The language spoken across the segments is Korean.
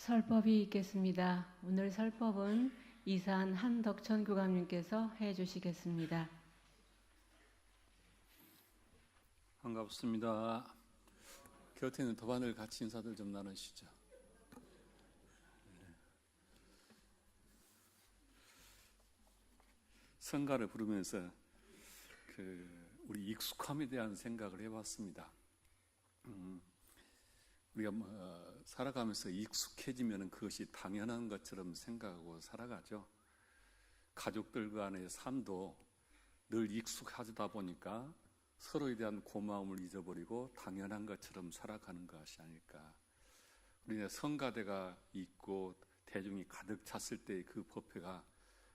설법이 있겠습니다. 오늘 설법은 이산 한덕천 교감님께서 해주시겠습니다. 반갑습니다. 곁에 있는 도반을 같이 인사들 좀 나누시죠. 성가를 부르면서 우리 익숙함에 대한 생각을 해봤습니다. 우리가 살아가면서 익숙해지면 그것이 당연한 것처럼 생각하고 살아가죠. 가족들 간의 삶도 늘 익숙하다 보니까 서로에 대한 고마움을 잊어버리고 당연한 것처럼 살아가는 것이 아닐까. 우리는 성가대가 있고 대중이 가득 찼을 때 그 법회가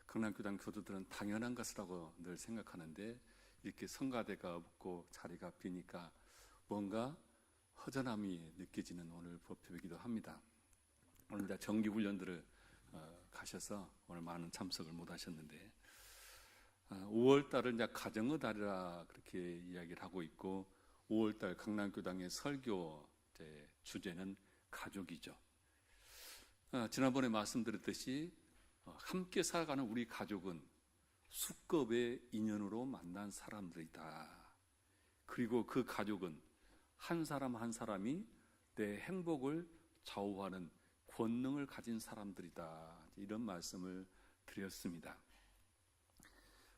강남교당 교도들은 당연한 것이라고 늘 생각하는데, 이렇게 성가대가 없고 자리가 비니까 뭔가 허전함이 느껴지는 오늘 법회이기도 합니다. 오늘 이제 정기훈련들을 가셔서 오늘 많은 참석을 못 하셨는데, 5월달을 이제 가정의 달이라 그렇게 이야기를 하고 있고, 5월달 강남교당의 설교 주제는 가족이죠. 지난번에 말씀드렸듯이 함께 살아가는 우리 가족은 수급의 인연으로 만난 사람들이다. 그리고 그 가족은 한 사람 한 사람이 내 행복을 좌우하는 권능을 가진 사람들이다. 이런 말씀을 드렸습니다.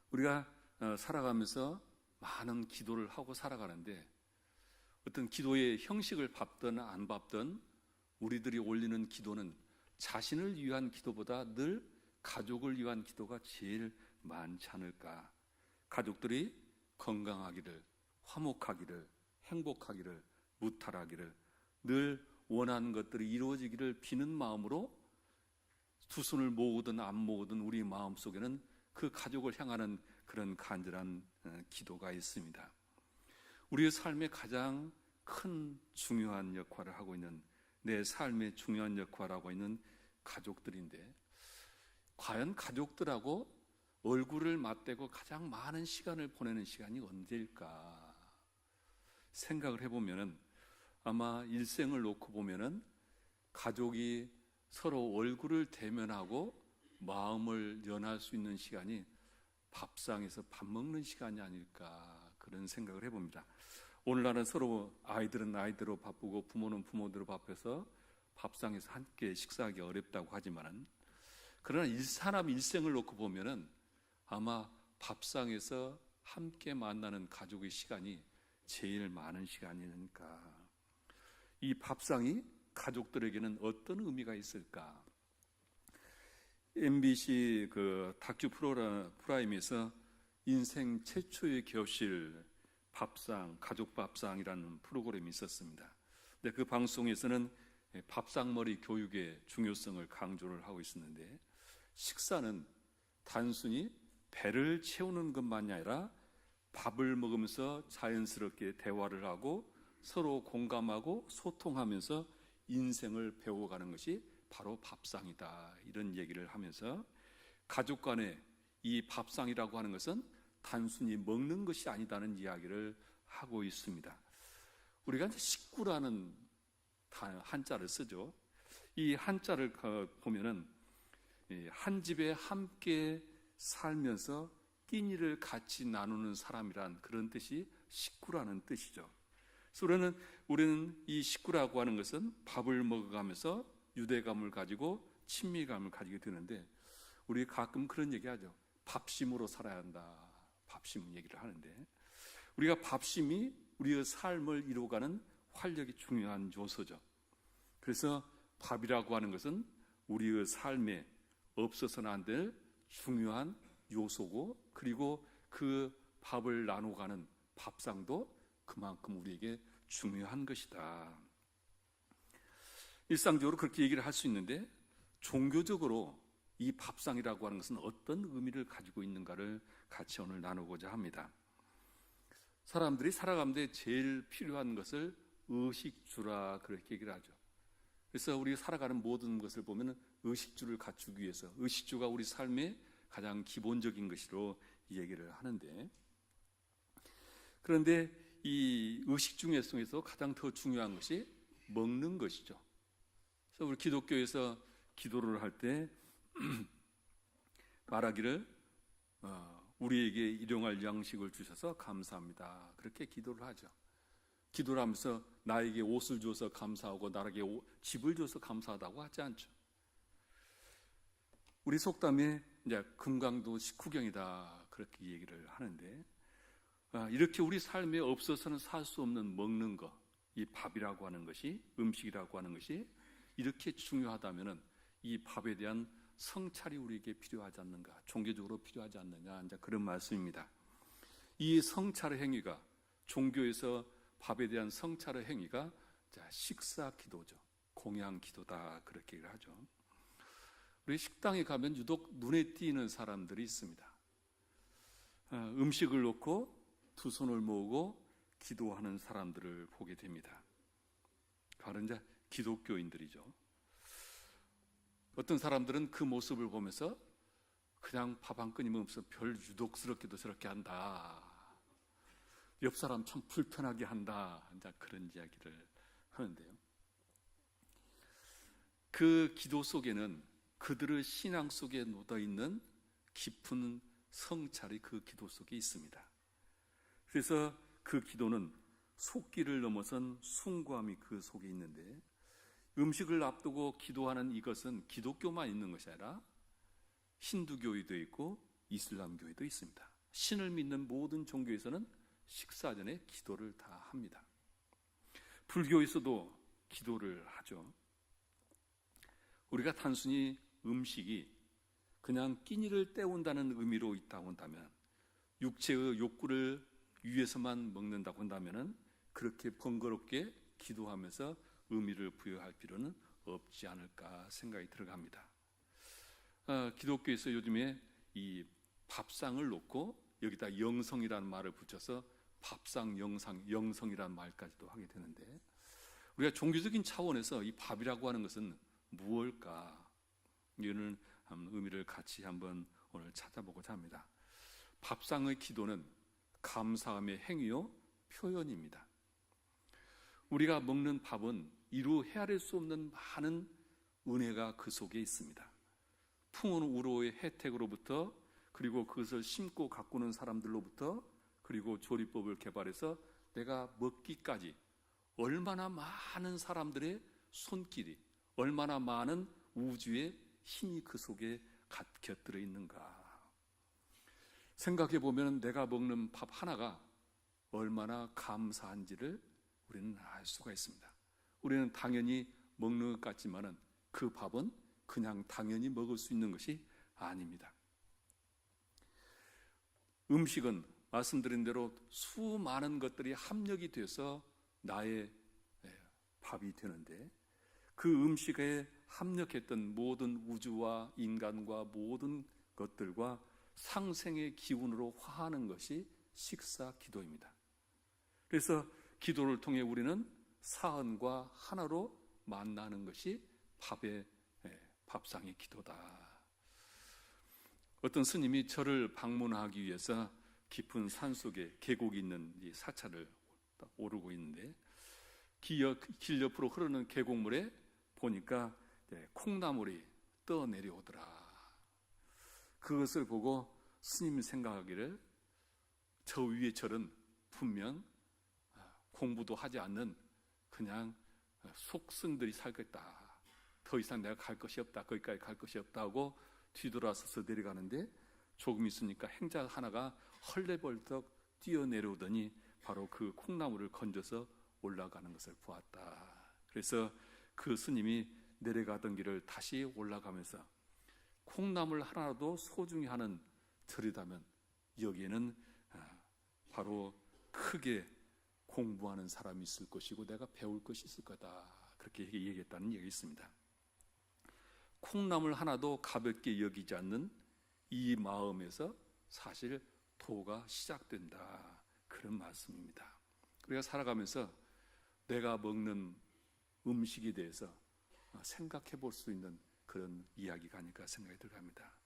우리가 살아가면서 많은 기도를 하고 살아가는데, 어떤 기도의 형식을 밟든 안 밟든 우리들이 올리는 기도는 자신을 위한 기도보다 늘 가족을 위한 기도가 제일 많지 않을까. 가족들이 건강하기를, 화목하기를, 행복하기를, 무탈하기를, 늘 원하는 것들이 이루어지기를 비는 마음으로 두 손을 모으든 안 모으든 우리 마음속에는 그 가족을 향하는 그런 간절한 기도가 있습니다. 우리의 삶에 가장 큰 중요한 역할을 하고 있는, 내 삶의 중요한 역할을 하고 있는 가족들인데, 과연 가족들하고 얼굴을 맞대고 가장 많은 시간을 보내는 시간이 언제일까 생각을 해보면은, 아마 일생을 놓고 보면은 가족이 서로 얼굴을 대면하고 마음을 연할 수 있는 시간이 밥상에서 밥 먹는 시간이 아닐까, 그런 생각을 해봅니다. 오늘날은 서로 아이들은 아이대로 바쁘고 부모는 부모대로 바빠서 밥상에서 함께 식사하기 어렵다고 하지만은, 그러나 사람 일생을 놓고 보면은 아마 밥상에서 함께 만나는 가족의 시간이 제일 많은 시간이니까, 이 밥상이 가족들에게는 어떤 의미가 있을까? MBC 다큐 프라임에서 인생 최초의 교실 밥상, 가족 밥상이라는 프로그램이 있었습니다. 근데 그 방송에서는 밥상머리 교육의 중요성을 강조를 하고 있었는데, 식사는 단순히 배를 채우는 것만이 아니라 밥을 먹으면서 자연스럽게 대화를 하고 서로 공감하고 소통하면서 인생을 배워가는 것이 바로 밥상이다, 이런 얘기를 하면서 가족 간의 이 밥상이라고 하는 것은 단순히 먹는 것이 아니다는 이야기를 하고 있습니다. 우리가 이제 식구라는 한자를 쓰죠. 이 한자를 보면은 한 집에 함께 살면서 끼니를 같이 나누는 사람이란 그런 뜻이 식구라는 뜻이죠. 그래서 우리는 이 식구라고 하는 것은 밥을 먹어가면서 유대감을 가지고 친밀감을 가지게 되는데, 우리 가끔 그런 얘기하죠. 밥심으로 살아야 한다, 밥심 얘기를 하는데, 우리가 밥심이 우리의 삶을 이루어가는 활력이 중요한 요소죠. 그래서 밥이라고 하는 것은 우리의 삶에 없어서는 안 될 중요한 요소고, 그리고 그 밥을 나눠가는 밥상도 그만큼 우리에게 중요한 것이다. 일상적으로 그렇게 얘기를 할 수 있는데, 종교적으로 이 밥상이라고 하는 것은 어떤 의미를 가지고 있는가를 같이 오늘 나누고자 합니다. 사람들이 살아가는데 제일 필요한 것을 의식주라 그렇게 얘기를 하죠. 그래서 우리 살아가는 모든 것을 보면 의식주를 갖추기 위해서, 의식주가 우리 삶의 가장 기본적인 것으로 얘기를 하는데, 그런데 이 의식 중에서 가장 더 중요한 것이 먹는 것이죠. 그래서 우리 기독교에서 기도를 할 때 말하기를 우리에게 일용할 양식을 주셔서 감사합니다. 그렇게 기도를 하죠. 기도를 하면서 나에게 옷을 줘서 감사하고 나에게 집을 줘서 감사하다고 하지 않죠. 우리 속담에 이제 금강도 식후경이다 그렇게 얘기를 하는데, 이렇게 우리 삶에 없어서는 살 수 없는 먹는 것, 이 밥이라고 하는 것이, 음식이라고 하는 것이 이렇게 중요하다면은 이 밥에 대한 성찰이 우리에게 필요하지 않는가, 종교적으로 필요하지 않느냐, 이제 그런 말씀입니다. 이 성찰의 행위가, 종교에서 밥에 대한 성찰의 행위가 식사 기도죠. 공양 기도다 그렇게 얘기를 하죠. 우리 식당에 가면 유독 눈에 띄는 사람들이 있습니다. 음식을 놓고 두 손을 모으고 기도하는 사람들을 보게 됩니다. 바로 이제 기독교인들이죠. 어떤 사람들은 그 모습을 보면서 그냥 밥 한 끊임없어 별 유독스럽게도 저렇게 한다. 옆 사람 참 불편하게 한다. 이제 그런 이야기를 하는데요. 그 기도 속에는 그들의 신앙 속에 묻어 있는 깊은 성찰이 그 기도 속에 있습니다. 그래서 그 기도는 속기를 넘어선 숭고함이 그 속에 있는데, 음식을 앞두고 기도하는 이것은 기독교만 있는 것이 아니라 힌두교에도 있고 이슬람교에도 있습니다. 신을 믿는 모든 종교에서는 식사 전에 기도를 다 합니다. 불교에서도 기도를 하죠. 우리가 단순히 음식이 그냥 끼니를 때운다는 의미로 있다고 한다면, 육체의 욕구를 위해서만 먹는다고 한다면 그렇게 번거롭게 기도하면서 의미를 부여할 필요는 없지 않을까 생각이 들어갑니다. 기독교에서 요즘에 이 밥상을 놓고 여기다 영성이라는 말을 붙여서 밥상 영성이라는 말까지도 하게 되는데, 우리가 종교적인 차원에서 이 밥이라고 하는 것은 무엇일까? 이런 의미를 같이 한번 오늘 찾아보고자 합니다. 밥상의 기도는 감사함의 행위요 표현입니다. 우리가 먹는 밥은 이루 헤아릴 수 없는 많은 은혜가 그 속에 있습니다. 풍운 우로의 혜택으로부터, 그리고 그것을 심고 가꾸는 사람들로부터, 그리고 조리법을 개발해서 내가 먹기까지 얼마나 많은 사람들의 손길이, 얼마나 많은 우주의 힘이 그 속에 곁들여 있는가. 생각해 보면 내가 먹는 밥 하나가 얼마나 감사한지를 우리는 알 수가 있습니다. 우리는 당연히 먹는 것 같지만은 그 밥은 그냥 당연히 먹을 수 있는 것이 아닙니다. 음식은 말씀드린 대로 수많은 것들이 합력이 돼서 나의 밥이 되는데, 그 음식에 합력했던 모든 우주와 인간과 모든 것들과 상생의 기운으로 화하는 것이 식사 기도입니다. 그래서 기도를 통해 우리는 사언과 하나로 만나는 것이 밥상의 기도다. 어떤 스님이 절을 방문하기 위해서 깊은 산속에 계곡이 있는 이 사찰을 오르고 있는데, 길 옆으로 흐르는 계곡물에 보니까 콩나물이 떠내려오더라. 그것을 보고 스님이 생각하기를, 저 위의 절은 분명 공부도 하지 않는 그냥 속승들이 살겠다. 더 이상 내가 갈 것이 없다. 거기까지 갈 것이 없다 하고 뒤돌아서서 내려가는데, 조금 있으니까 행자 하나가 헐레벌떡 뛰어내려오더니 바로 그 콩나물을 건져서 올라가는 것을 보았다. 그래서 그 스님이 내려가던 길을 다시 올라가면서 콩나물 하나도 소중히 하는 절이라면 여기에는 바로 크게 공부하는 사람이 있을 것이고 내가 배울 것이 있을 거다. 그렇게 얘기했다는 얘기가 있습니다. 콩나물 하나도 가볍게 여기지 않는 이 마음에서 사실 도가 시작된다. 그런 말씀입니다. 우리가 살아가면서 내가 먹는 음식에 대해서 생각해 볼 수 있는 그런 이야기가 아닐까 생각이 들어갑니다.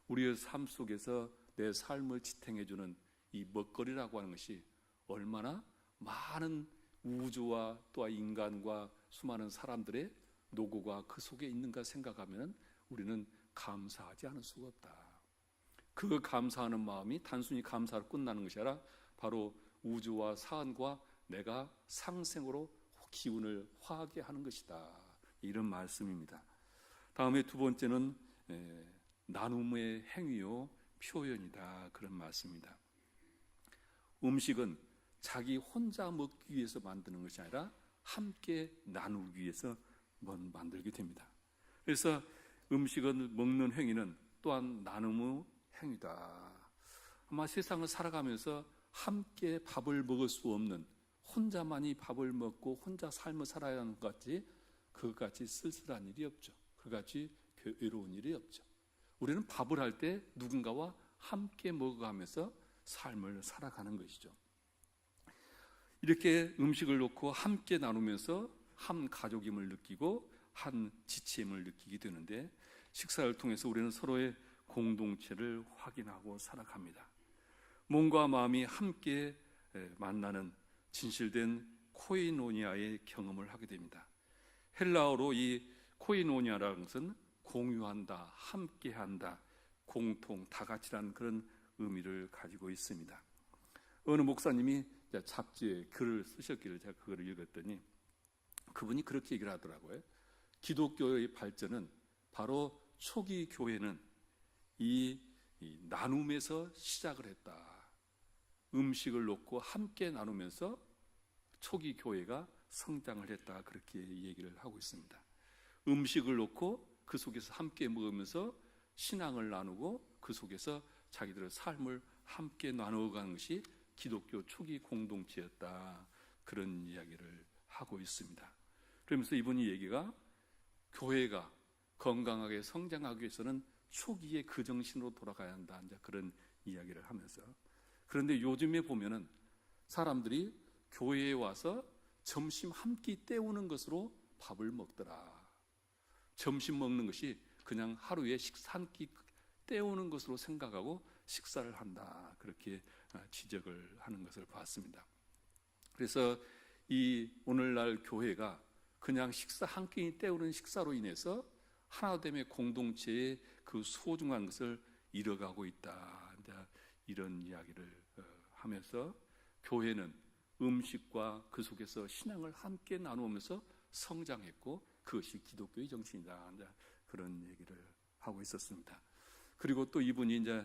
우리의 삶 속에서 내 삶을 지탱해 주는 이 먹거리라고 하는 것이 얼마나 많은 우주와 또 인간과 수많은 사람들의 노고가 그 속에 있는가 생각하면 우리는 감사하지 않을 수가 없다. 그 감사하는 마음이 단순히 감사로 끝나는 것이 아니라 바로 우주와 사안과 내가 상생으로 기운을 화하게 하는 것이다. 이런 말씀입니다. 다음에 두 번째는 나눔의 행위요 표현이다. 그런 말씀입니다. 음식은 자기 혼자 먹기 위해서 만드는 것이 아니라 함께 나누기 위해서 만들게 됩니다. 그래서 음식을 먹는 행위는 또한 나눔의 행위다. 아마 세상을 살아가면서 함께 밥을 먹을 수 없는, 혼자만이 밥을 먹고 혼자 삶을 살아야 하는 것 같이, 그것같이 쓸쓸한 일이 없죠. 그것같이 외로운 일이 없죠. 우리는 밥을 할 때 누군가와 함께 먹어가면서 삶을 살아가는 것이죠. 이렇게 음식을 놓고 함께 나누면서 한 가족임을 느끼고 한 지체임을 느끼게 되는데, 식사를 통해서 우리는 서로의 공동체를 확인하고 살아갑니다. 몸과 마음이 함께 만나는 진실된 코이노니아의 경험을 하게 됩니다. 헬라어로 이 코이노니아라는 것은 공유한다, 함께한다, 공통, 다같이라는 그런 의미를 가지고 있습니다. 어느 목사님이 잡지에 글을 쓰셨기를 제가 그걸 읽었더니 그분이 그렇게 얘기를 하더라고요. 기독교의 발전은 바로 초기 교회는 이 나눔에서 시작을 했다. 음식을 놓고 함께 나누면서 초기 교회가 성장을 했다. 그렇게 얘기를 하고 있습니다. 음식을 놓고 그 속에서 함께 먹으면서 신앙을 나누고 그 속에서 자기들의 삶을 함께 나누어가는 것이 기독교 초기 공동체였다. 그런 이야기를 하고 있습니다. 그러면서 이분이 얘기가 교회가 건강하게 성장하기 위해서는 초기에 그 정신으로 돌아가야 한다. 이제 그런 이야기를 하면서, 그런데 요즘에 보면은 사람들이 교회에 와서 점심 한 끼 때우는 것으로 밥을 먹더라. 점심 먹는 것이 그냥 하루에 식사 한 끼 때우는 것으로 생각하고 식사를 한다. 그렇게 지적을 하는 것을 봤습니다. 그래서 이 오늘날 교회가 그냥 식사 한 끼 때우는 식사로 인해서 하나됨의 공동체의 그 소중한 것을 잃어가고 있다. 이런 이야기를 하면서 교회는 음식과 그 속에서 신앙을 함께 나누면서 성장했고 그것이 기독교의 정신이다. 그런 얘기를 하고 있었습니다. 그리고 또 이분이 이제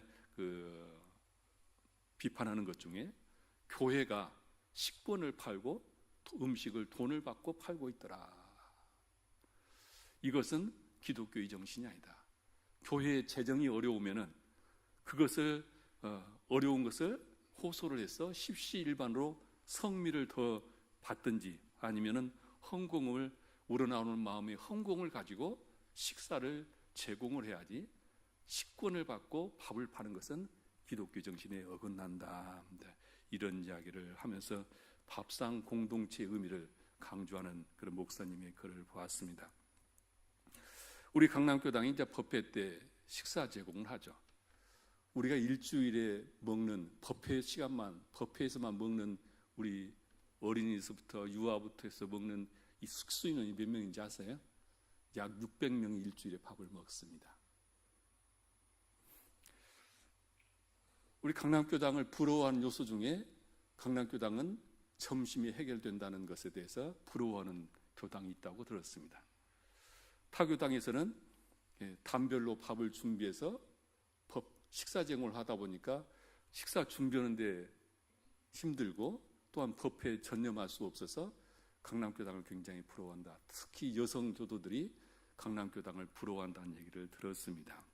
비판하는 것 중에 교회가 식권을 팔고 음식을 돈을 받고 팔고 있더라. 이것은 기독교의 정신이 아니다. 교회의 재정이 어려우면은 그것을 어려운 것을 호소를 해서 십시일반으로 성미를 더 받든지 아니면은 헌공을 우러나오는 마음의 헌공을 가지고 식사를 제공을 해야지 식권을 받고 밥을 파는 것은 기독교 정신에 어긋난다. 이런 이야기를 하면서 밥상 공동체의 의미를 강조하는 그런 목사님의 글을 보았습니다. 우리 강남교당이 이제 법회 때 식사 제공을 하죠. 우리가 일주일에 먹는 법회 시간만, 법회에서만 먹는 우리 어린이서부터 유아부터 해서 먹는 이 숙소인원이 몇 명인지 아세요? 약 600명이 일주일에 밥을 먹습니다. 우리 강남교당을 부러워하는 요소 중에 강남교당은 점심이 해결된다는 것에 대해서 부러워하는 교당이 있다고 들었습니다. 타 교당에서는 단별로 밥을 준비해서 식사 제공을 하다 보니까 식사 준비하는데 힘들고 또한 법회에 전념할 수 없어서 강남교당을 굉장히 부러워한다. 특히 여성 교도들이 강남교당을 부러워한다는 얘기를 들었습니다.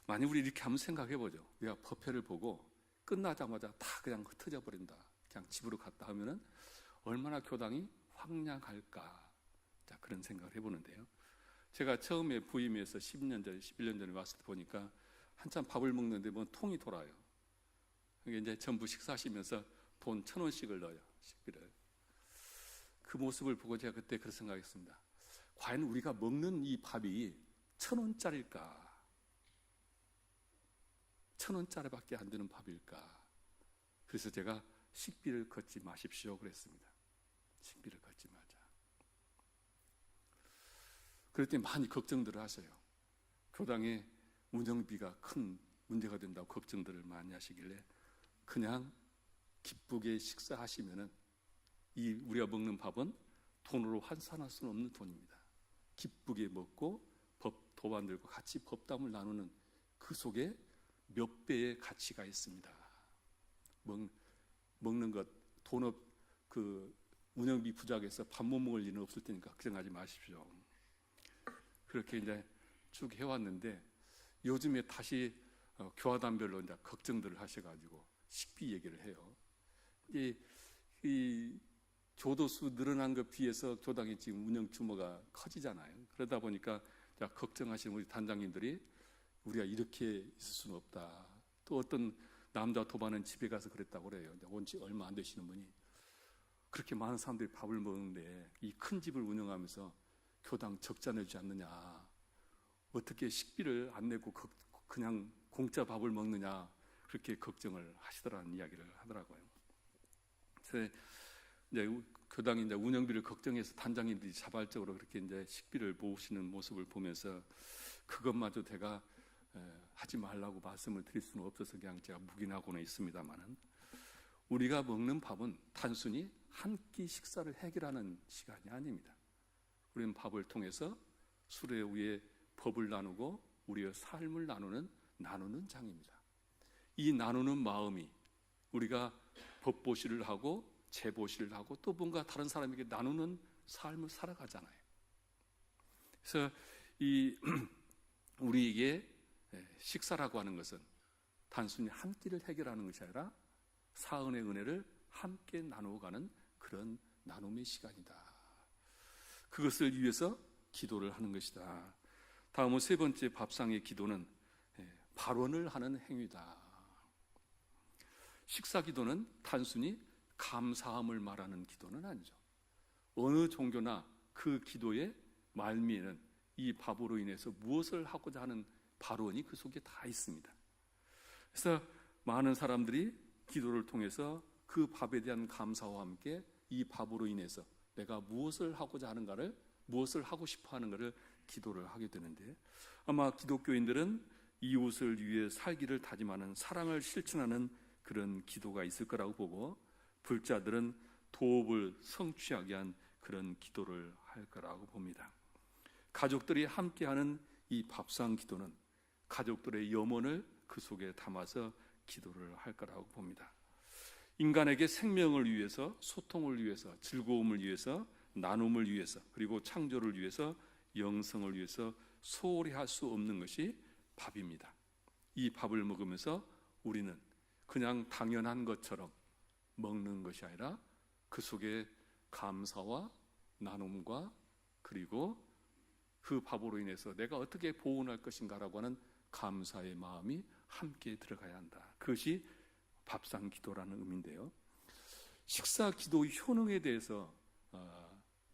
만약 우리 이렇게 한번 생각해보죠. 우리가 법회를 보고 끝나자마자 다 그냥 흩어져 버린다. 그냥 집으로 갔다 하면은 얼마나 교당이 황량할까. 자, 그런 생각을 해보는데요. 제가 처음에 부임해서 10년 전에, 11년 전에 왔을 때 보니까 한참 밥을 먹는데 뭐 통이 돌아요. 이게 이제 전부 식사하시면서 돈 1,000원씩을 넣어요. 식비를. 그 모습을 보고 제가 그때 그런 생각했습니다. 과연 우리가 먹는 이 밥이 1,000원짜리일까? 1,000원짜리밖에 안 되는 밥일까? 그래서 제가 식비를 걷지 마십시오 그랬습니다. 식비를 걷지 말자. 그럴 때 많이 걱정들을 하세요. 교당의 운영비가 큰 문제가 된다고 걱정들을 많이 하시길래 그냥 기쁘게 식사하시면은 이 우리가 먹는 밥은 돈으로 환산할 수는 없는 돈입니다. 기쁘게 먹고 법 만들고 같이 법담을 나누는 그 속에 몇 배의 가치가 있습니다. 먹는 것 돈업 그 운영비 부족해서 밥 못 먹을 일은 없을 테니까 걱정하지 마십시오. 그렇게 이제 쭉 해왔는데 요즘에 다시 교화단별로 이제 걱정들을 하셔가지고 식비 얘기를 해요. 이 교도수 늘어난 것 비해서 교당이 지금 운영 규모가 커지잖아요. 그러다 보니까 걱정하시는 우리 단장님들이 우리가 이렇게 있을 수는 없다. 또 어떤 남자 도반은 집에 가서 그랬다고 그래요. 온 지 얼마 안 되시는 분이 그렇게 많은 사람들이 밥을 먹는데 이 큰 집을 운영하면서 교당 적자 내지 않느냐, 어떻게 식비를 안 내고 그냥 공짜 밥을 먹느냐, 그렇게 걱정을 하시더라는 이야기를 하더라고요. 그래서 이제 교당이 이제 운영비를 걱정해서 단장님들이 자발적으로 그렇게 이제 식비를 모으시는 모습을 보면서 그것마저 제가 하지 말라고 말씀을 드릴 수는 없어서 그냥 제가 묵인하고는 있습니다만은, 우리가 먹는 밥은 단순히 한 끼 식사를 해결하는 시간이 아닙니다. 우리는 밥을 통해서 수레 위에 법을 나누고 우리의 삶을 나누는 장입니다. 이 나누는 마음이 우리가 법보시를 하고 재보시를 하고 또 뭔가 다른 사람에게 나누는 삶을 살아가잖아요. 그래서 우리에게 식사라고 하는 것은 단순히 한 끼를 해결하는 것이 아니라 사은의 은혜를 함께 나누어가는 그런 나눔의 시간이다. 그것을 위해서 기도를 하는 것이다. 다음은 세 번째 밥상의 기도는 발언을 하는 행위다. 식사 기도는 단순히 감사함을 말하는 기도는 아니죠. 어느 종교나 그 기도의 말미에는 이 밥으로 인해서 무엇을 하고자 하는 발언이 그 속에 다 있습니다. 그래서 많은 사람들이 기도를 통해서 그 밥에 대한 감사와 함께 이 밥으로 인해서 내가 무엇을 하고자 하는가를, 무엇을 하고 싶어 하는가를 기도를 하게 되는데, 아마 기독교인들은 이웃을 위해 살기를 다짐하는 사랑을 실천하는 그런 기도가 있을 거라고 보고, 불자들은 도업을 성취하게 한 그런 기도를 할 거라고 봅니다. 가족들이 함께하는 이 밥상 기도는 가족들의 염원을 그 속에 담아서 기도를 할 거라고 봅니다. 인간에게 생명을 위해서, 소통을 위해서, 즐거움을 위해서, 나눔을 위해서, 그리고 창조를 위해서, 영성을 위해서 소홀히 할 수 없는 것이 밥입니다. 이 밥을 먹으면서 우리는 그냥 당연한 것처럼 먹는 것이 아니라 그 속에 감사와 나눔과 그리고 그 밥으로 인해서 내가 어떻게 보온할 것인가라고 하는 감사의 마음이 함께 들어가야 한다. 그것이 밥상 기도라는 의미인데요. 식사 기도의 효능에 대해서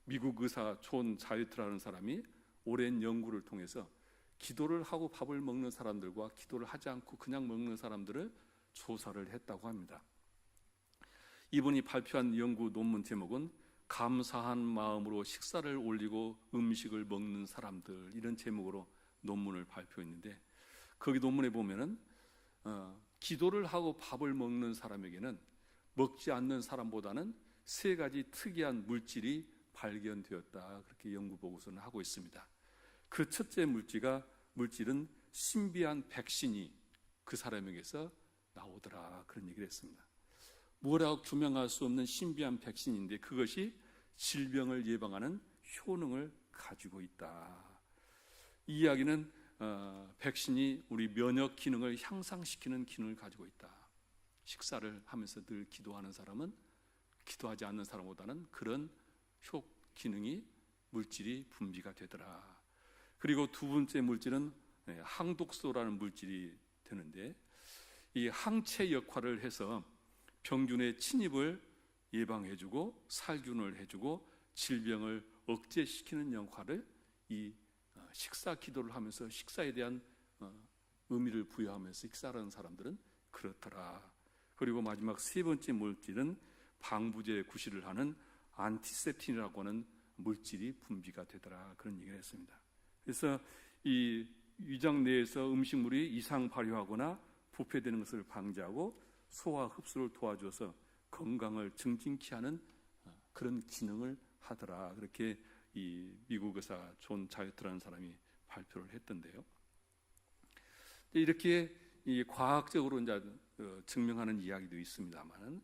미국 의사 존 자유트라는 사람이 오랜 연구를 통해서 기도를 하고 밥을 먹는 사람들과 기도를 하지 않고 그냥 먹는 사람들을 조사를 했다고 합니다. 이분이 발표한 연구 논문 제목은 감사한 마음으로 식사를 올리고 음식을 먹는 사람들, 이런 제목으로 논문을 발표했는데, 거기 논문에 보면은 기도를 하고 밥을 먹는 사람에게는 먹지 않는 사람보다는 세 가지 특이한 물질이 발견되었다, 그렇게 연구 보고서는 하고 있습니다. 그 첫째 물질은 신비한 백신이 그 사람에게서 나오더라, 그런 얘기를 했습니다. 뭐라고 규명할 수 없는 신비한 백신인데 그것이 질병을 예방하는 효능을 가지고 있다. 이 이야기는 백신이 우리 면역 기능을 향상시키는 기능을 가지고 있다. 식사를 하면서 늘 기도하는 사람은 기도하지 않는 사람보다는 그런 기능이, 물질이 분비가 되더라. 그리고 두 번째 물질은 항독소라는 물질이 되는데, 이 항체 역할을 해서 병균의 침입을 예방해주고 살균을 해주고 질병을 억제시키는 역할을 이 식사 기도를 하면서 식사에 대한 의미를 부여하면서 식사를 하는 사람들은 그렇더라. 그리고 마지막 세 번째 물질은 방부제 구실을 하는 안티셉틴이라고 하는 물질이 분비가 되더라, 그런 얘기를 했습니다. 그래서 이 위장 내에서 음식물이 이상 발효하거나 부패되는 것을 방지하고 소화 흡수를 도와줘서 건강을 증진케 하는 그런 기능을 하더라. 그렇게 이 미국 의사 존 자이어트라는 사람이 발표를 했던데요. 이렇게 이 과학적으로 이제 증명하는 이야기도 있습니다만,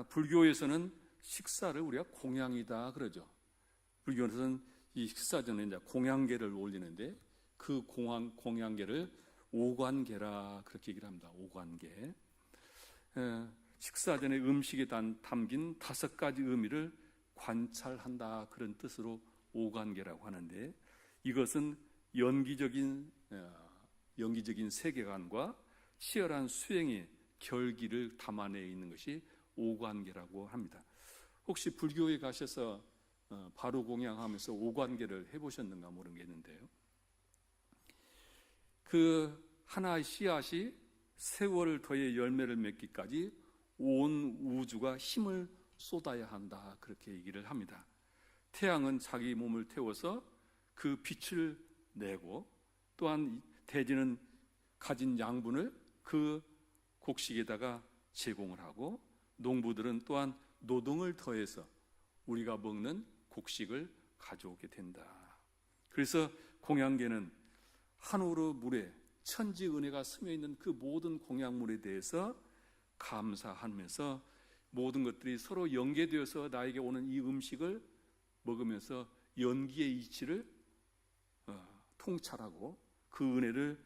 불교에서는 식사를 우리가 공양이다 그러죠. 불교에서는 이 식사 전에 이제 공양계를 올리는데 그 공양계를 오관계라 그렇게 얘기를 합니다. 오관계. 식사 전에 음식에 담긴 5가지 의미를 관찰한다 그런 뜻으로 오관계라고 하는데, 이것은 연기적인 세계관과 치열한 수행의 결기를 담아내 있는 것이 오관계라고 합니다. 혹시 불교에 가셔서 바로 공양하면서 오관계를 해보셨는가 모르겠는데요. 그 하나의 씨앗이 세월을 더해 열매를 맺기까지 온 우주가 힘을 쏟아야 한다 그렇게 얘기를 합니다. 태양은 자기 몸을 태워서 그 빛을 내고, 또한 대지는 가진 양분을 그 곡식에다가 제공을 하고, 농부들은 또한 노동을 더해서 우리가 먹는 곡식을 가져오게 된다. 그래서 공양계는 한우로 물에 천지 은혜가 스며 있는 그 모든 공양물에 대해서 감사하면서 모든 것들이 서로 연계되어서 나에게 오는 이 음식을 먹으면서 연기의 이치를 통찰하고 그 은혜를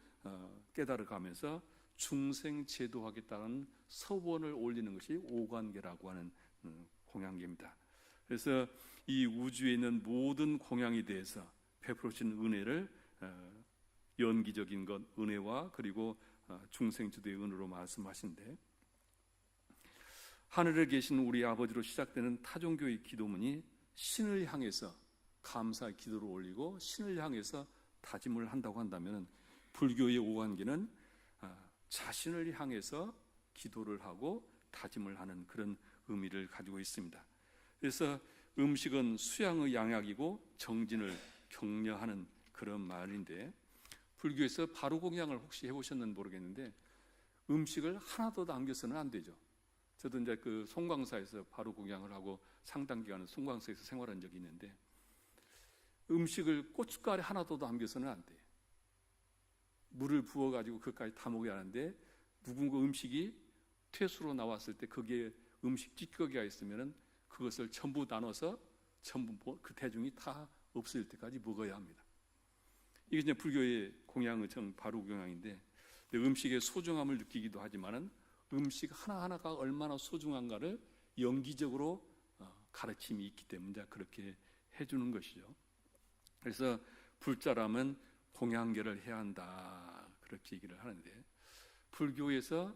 깨달아가면서 중생제도하겠다는 서원을 올리는 것이 오관계라고 하는 공양계입니다. 그래서 이 우주에 있는 모든 공양에 대해서 베풀어진 은혜를 연기적인 것 은혜와 그리고 중생제도의 은혜로 말씀하신데, 하늘에 계신 우리 아버지로 시작되는 타종교의 기도문이 신을 향해서 감사의 기도를 올리고 신을 향해서 다짐을 한다고 한다면, 불교의 오관계는 자신을 향해서 기도를 하고 다짐을 하는 그런 의미를 가지고 있습니다. 그래서 음식은 수양의 양약이고 정진을 격려하는 그런 말인데, 불교에서 바로 공양을 혹시 해보셨는지 모르겠는데 음식을 하나도 남겨서는 안 되죠. 저도 이제 그 송광사에서 바로 공양을 하고 상당 기간을 송광사에서 생활한 적이 있는데, 음식을 고춧가루 하나도 남겨서는 안 돼요. 물을 부어가지고 그까지 다 먹어야 하는데, 누군가 음식이 퇴수로 나왔을 때 거기에 음식 찌꺼기가 있으면 그것을 전부 나눠서 전부 그 대중이 다 없을 때까지 먹어야 합니다. 이게 이제 불교의 공양의 바로 공양인데, 음식의 소중함을 느끼기도 하지만은 음식 하나하나가 얼마나 소중한가를 연기적으로 가르침이 있기 때문에 그렇게 해주는 것이죠. 그래서 불자라면 공양계를 해야 한다 그렇게 얘기를 하는데, 불교에서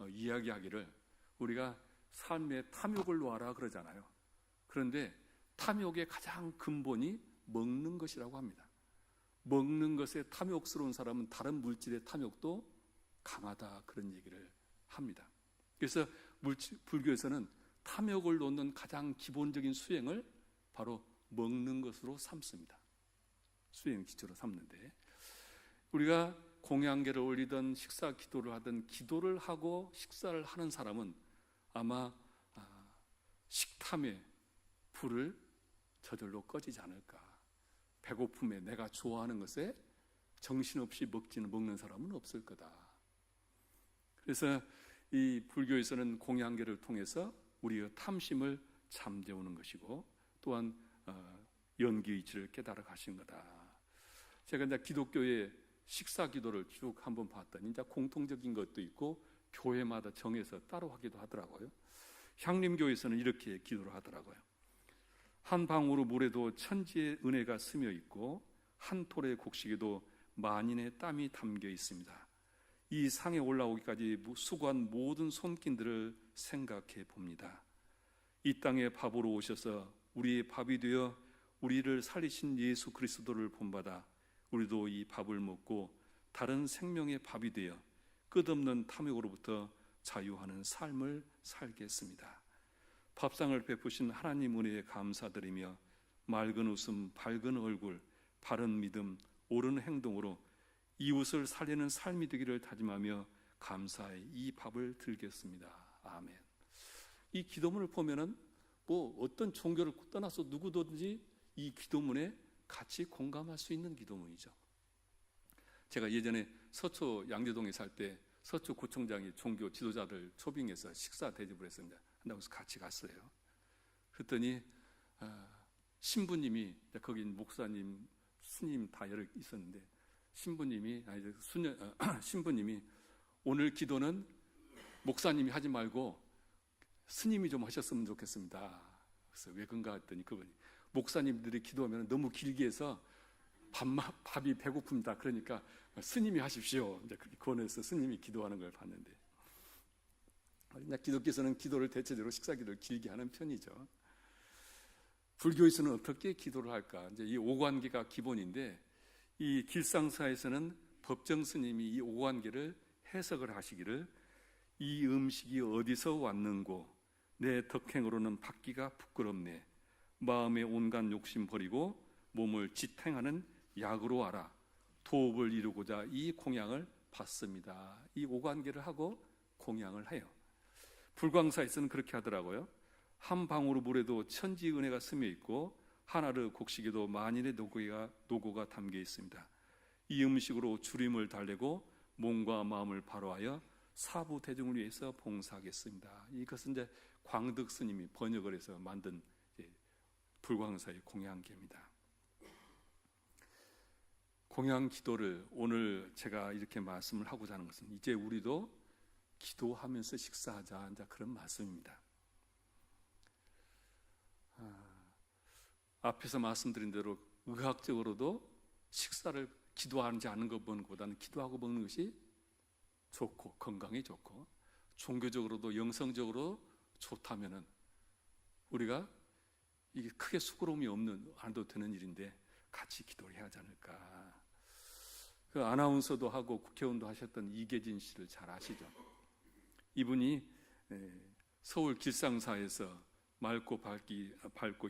이야기하기를 우리가 삶의 탐욕을 놓아라 그러잖아요. 그런데 탐욕의 가장 근본이 먹는 것이라고 합니다. 먹는 것에 탐욕스러운 사람은 다른 물질의 탐욕도 강하다 그런 얘기를 합니다. 그래서 불교에서는 탐욕을 놓는 가장 기본적인 수행을 바로 먹는 것으로 삼습니다. 수행 기초로 삼는데, 우리가 공양계를 올리던 식사 기도를 하던 기도를 하고 식사를 하는 사람은 아마 식탐의 불을 저절로 꺼지지 않을까. 배고픔에 내가 좋아하는 것에 정신없이 먹는 사람은 없을 거다. 그래서 이 불교에서는 공양계를 통해서 우리의 탐심을 잠재우는 것이고, 또한 연기의치를 깨달아 가신 거다. 제가 이제 기독교의 식사 기도를 쭉 한번 봤더니 이제 공통적인 것도 있고 교회마다 정해서 따로 하기도 하더라고요. 향림교에서는 이렇게 기도를 하더라고요. 한 방울의 물에도 천지의 은혜가 스며 있고 한 톨의 곡식에도 만인의 땀이 담겨 있습니다. 이 상에 올라오기까지 수고한 모든 손길들을 생각해 봅니다. 이 땅에 밥으로 오셔서 우리의 밥이 되어 우리를 살리신 예수 그리스도를 본받아 우리도 이 밥을 먹고 다른 생명의 밥이 되어 끝없는 탐욕으로부터 자유하는 삶을 살겠습니다. 밥상을 베푸신 하나님 은혜에 감사드리며 맑은 웃음, 밝은 얼굴, 바른 믿음, 옳은 행동으로 이웃을 살리는 삶이 되기를 다짐하며 감사의 이 밥을 들겠습니다. 아멘. 이 기도문을 보면은 뭐 어떤 종교를 떠나서 누구든지 이 기도문에 같이 공감할 수 있는 기도문이죠. 제가 예전에 서초 양재동에 살 때 서초 구청장이 종교 지도자들 초빙해서 식사 대접을 했습니다. 한다고 해서 같이 갔어요. 그랬더니 신부님이, 거기 목사님, 스님 다 여러 있었는데 신부님이 오늘 기도는 목사님이 하지 말고 스님이 좀 하셨으면 좋겠습니다. 그래서 왜 그런가 했더니 그분이 목사님들이 기도하면 너무 길게 해서 밥이 배고픕니다. 그러니까 스님이 하십시오. 이제 그렇게 권해서 스님이 기도하는 걸 봤는데, 기독교에서는 기도를 대체적으로 식사 기도를 길게 하는 편이죠. 불교에서는 어떻게 기도를 할까? 이제 이 오관계가 기본인데, 이 길상사에서는 법정 스님이 이 오관계를 해석을 하시기를, 이 음식이 어디서 왔는고 내 덕행으로는 받기가 부끄럽네. 마음의 온갖 욕심 버리고 몸을 지탱하는 약으로 알아. 도업을 이루고자 이 공양을 받습니다. 이 오관계를 하고 공양을 해요. 불광사에서는 그렇게 하더라고요. 한 방울의 물에도 천지 은혜가 스며 있고 하나르 곡식에도 만인의 노고가 담겨 있습니다. 이 음식으로 주림을 달래고 몸과 마음을 바로하여 사부 대중을 위해서 봉사하겠습니다. 이것은 이제 광득 스님이 번역을 해서 만든 불광사의 공양계입니다. 공양 기도를 오늘 제가 이렇게 말씀을 하고자 하는 것은, 이제 우리도 기도하면서 식사하자, 이제 그런 말씀입니다. 앞에서 말씀드린 대로 의학적으로도 식사를 기도하지 않는 것보다는 기도하고 먹는 것이 좋고 건강에 좋고, 종교적으로도 영성적으로 좋다면은 우리가 이게 크게 수고로움이 안 해도 되는 일인데 같이 기도를 해야 하지 않을까. 그 아나운서도 하고 국회의원도 하셨던 이계진 씨를 잘 아시죠? 이분이 서울 길상사에서 맑고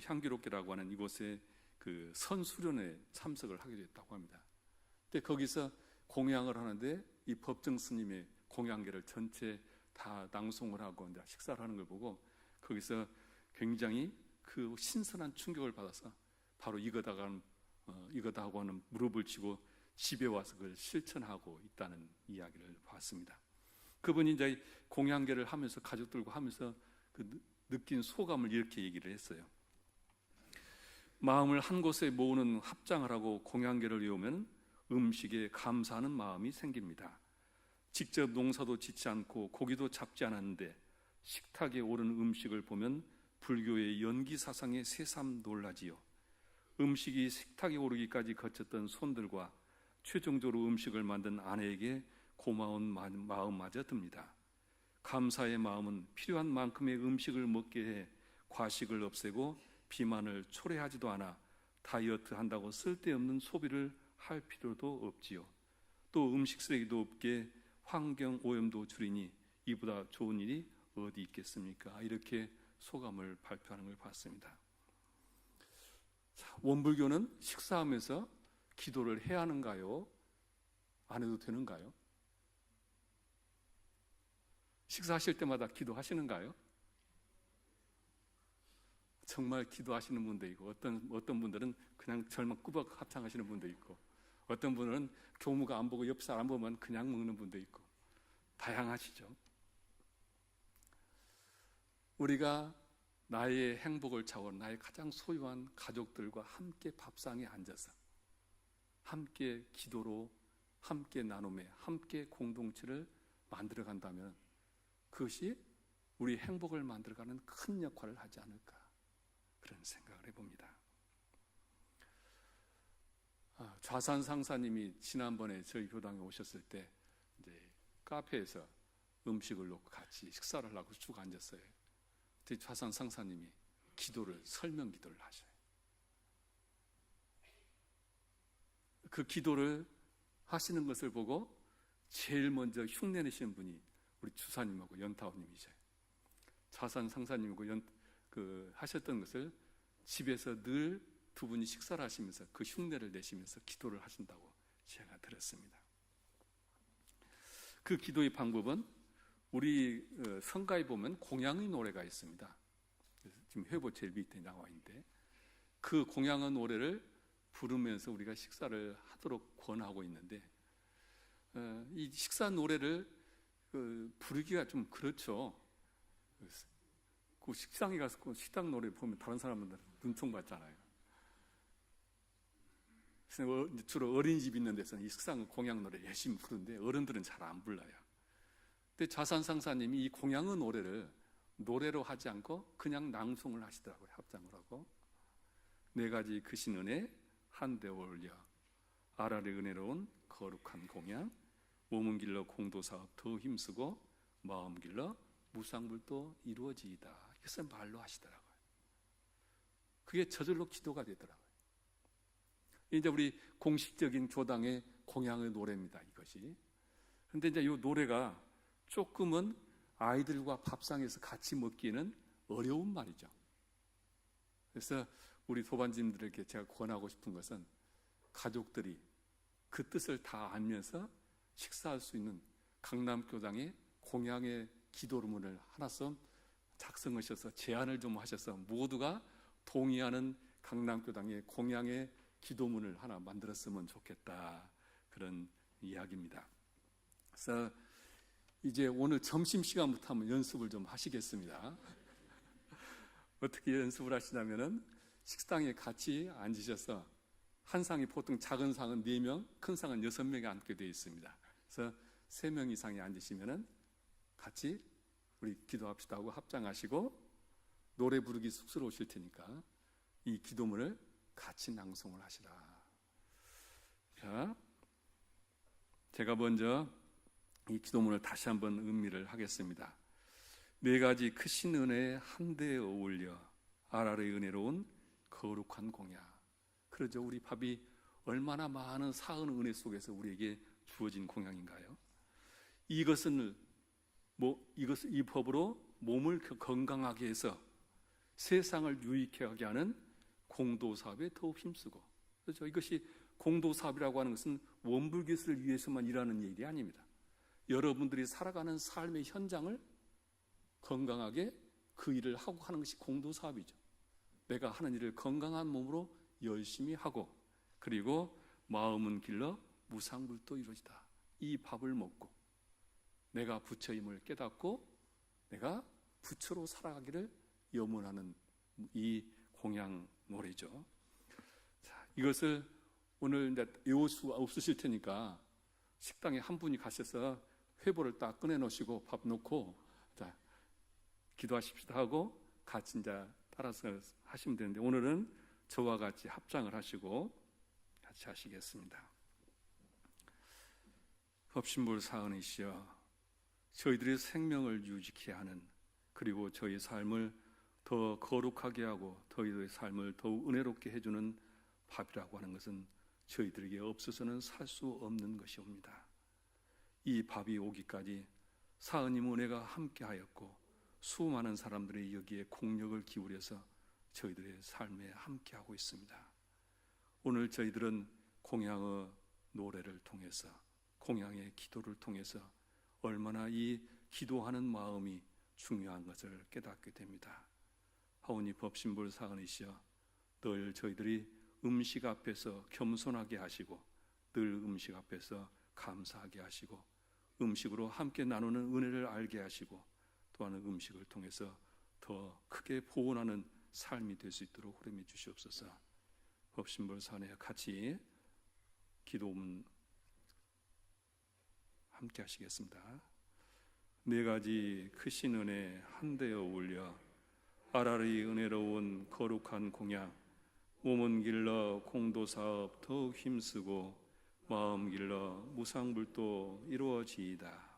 향기롭게라고 하는 이곳에 그 선수련에 참석을 하게 됐다고 합니다. 근데 거기서 공양을 하는데 이 법정 스님의 공양계를 전체 다 낭송을 하고 이제 식사를 하는 걸 보고 거기서 굉장히 그 신선한 충격을 받아서 바로 이거다 하고 하는 무릎을 치고 집에 와서 그걸 실천하고 있다는 이야기를 봤습니다. 그분이 이제 공양계를 하면서 가족들과 하면서 그 느낀 소감을 이렇게 얘기를 했어요. 마음을 한 곳에 모으는 합장을 하고 공양계를 외우면 음식에 감사하는 마음이 생깁니다. 직접 농사도 짓지 않고 고기도 잡지 않았는데 식탁에 오른 음식을 보면 불교의 연기 사상에 새삼 놀라지요. 음식이 식탁에 오르기까지 거쳤던 손들과 최종적으로 음식을 만든 아내에게 고마운 마음마저 듭니다. 감사의 마음은 필요한 만큼의 음식을 먹게 해 과식을 없애고 비만을 초래하지도 않아 다이어트 한다고 쓸데없는 소비를 할 필요도 없지요. 또 음식 쓰레기도 없게 환경 오염도 줄이니 이보다 좋은 일이 어디 있겠습니까? 이렇게 소감을 발표하는 걸 봤습니다. 원불교는 식사하면서 기도를 해야 하는가요? 안 해도 되는가요? 식사하실 때마다 기도하시는가요? 정말 기도하시는 분도 있고, 어떤 분들은 그냥 절만 꾸벅 합창하시는 분도 있고, 어떤 분은 교무가 안 보고 옆 사람 보면 그냥 먹는 분도 있고, 다양하시죠. 우리가 나의 행복을 차원, 나의 가장 소유한 가족들과 함께 밥상에 앉아서 함께 기도로, 함께 나눔에, 함께 공동체를 만들어 간다면 그것이 우리 행복을 만들어가는 큰 역할을 하지 않을까, 그런 생각을 해봅니다. 좌산 상사님이 지난번에 저희 교당에 오셨을 때 이제 카페에서 음식을 놓고 같이 식사를 하려고 쭉 앉았어요. 그때 좌산 상사님이 설명 기도를 하셔요. 그 기도를 하시는 것을 보고 제일 먼저 흉내내시는 분이 우리 주사님하고 연타오님이셔요. 좌산 상사님하고 하셨던 것을 집에서 늘 두 분이 식사를 하시면서 그 흉내를 내시면서 기도를 하신다고 제가 들었습니다. 그 기도의 방법은 우리 성가에 보면 공양의 노래가 있습니다. 지금 회보 제일 밑에 나와 있는데 그 공양의 노래를 부르면서 우리가 식사를 하도록 권하고 있는데 이 식사 노래를 부르기가 좀 그렇죠. 그 식당에 가서 그 식당 노래 보면 다른 사람들 눈총 받잖아요. 그래서 주로 어린이집 있는 데서는 이 식상 공양 노래 열심히 부르는데 어른들은 잘 안 불러요. 근데 자산상사님이 이 공양의 노래를 노래로 하지 않고 그냥 낭송을 하시더라고요. 합장을 하고 네 가지 크신 은혜 한데 올려 아라리 은혜로운 거룩한 공양 몸은 길러 공도사업 더 힘쓰고 마음 길러 무상불도 이루어지이다. 그래서 말로 하시더라고요. 그게 저절로 기도가 되더라고요. 이제 우리 공식적인 교당의 공양의 노래입니다. 이것이. 그런데 이제 이 노래가 조금은 아이들과 밥상에서 같이 먹기에는 어려운 말이죠. 그래서 우리 도반님들에게 제가 권하고 싶은 것은 가족들이 그 뜻을 다 알면서 식사할 수 있는 강남교당의 공양의 기도문을 하나씩 작성하셔서 제안을 좀 하셔서 모두가 동의하는 강남교당의 공양의 기도문을 하나 만들었으면 좋겠다. 그런 이야기입니다. 그래서 이제 오늘 점심시간부터 한번 연습을 좀 하시겠습니다. 어떻게 연습을 하시냐면은 식당에 같이 앉으셔서 한 상이 보통 작은 상은 4명, 큰 상은 6명이 앉게 되어 있습니다. 그래서 3명 이상이 앉으시면은 같이 우리 기도합시다 하고 합장하시고 노래 부르기 쑥스러우실 테니까 이 기도문을 같이 낭송을 하시라. 자, 제가 먼저 이 기도문을 다시 한번 음미를 하겠습니다. 네 가지 크신 은혜에 한데에 어울려 아라의 은혜로운 거룩한 공양. 그러죠. 우리 밥이 얼마나 많은 사은 은혜 속에서 우리에게 주어진 공양인가요? 이것은 이 법으로 몸을 건강하게 해서 세상을 유익하게 하게 하는 공도사업에 더욱 힘쓰고, 그렇죠? 이것이 공도사업이라고 하는 것은 원불교수를 위해서만 일하는 일이 아닙니다. 여러분들이 살아가는 삶의 현장을 건강하게 그 일을 하고 하는 것이 공도사업이죠. 내가 하는 일을 건강한 몸으로 열심히 하고, 그리고 마음은 길러 무상불도 이루어지다. 이 밥을 먹고 내가 부처임을 깨닫고 내가 부처로 살아가기를 염원하는 이 공양 노래죠. 자, 이것을 오늘 이제 외울 수가 없으실 테니까 식당에 한 분이 가셔서 회보를 딱 꺼내 놓으시고 밥 놓고 자, 기도하십시다 하고 같이 이제 따라서 하시면 되는데, 오늘은 저와 같이 합장을 하시고 같이 하시겠습니다. 법신불 사은이시여, 저희들의 생명을 유지케 하는, 그리고 저희 삶을 더 거룩하게 하고 저희들의 삶을 더욱 은혜롭게 해주는 밥이라고 하는 것은 저희들에게 없어서는 살 수 없는 것이옵니다. 이 밥이 오기까지 사은님 은혜가 함께하였고 수많은 사람들이 여기에 공력을 기울여서 저희들의 삶에 함께하고 있습니다. 오늘 저희들은 공양의 노래를 통해서, 공양의 기도를 통해서 얼마나 이 기도하는 마음이 중요한 것을 깨닫게 됩니다. 하오니 법신불 사은이시여, 늘 저희들이 음식 앞에서 겸손하게 하시고 늘 음식 앞에서 감사하게 하시고 음식으로 함께 나누는 은혜를 알게 하시고 또한 음식을 통해서 더 크게 보온하는 삶이 될 수 있도록 호름해 주시옵소서. 법신불 사은에 같이 기도문 함께 하시겠습니다. 네 가지 크신 은혜 한데에 어울려 아라리 은혜로운 거룩한 공양, 몸은 길러 공도사업 더욱 힘쓰고 마음 길러 무상불도 이루어지이다.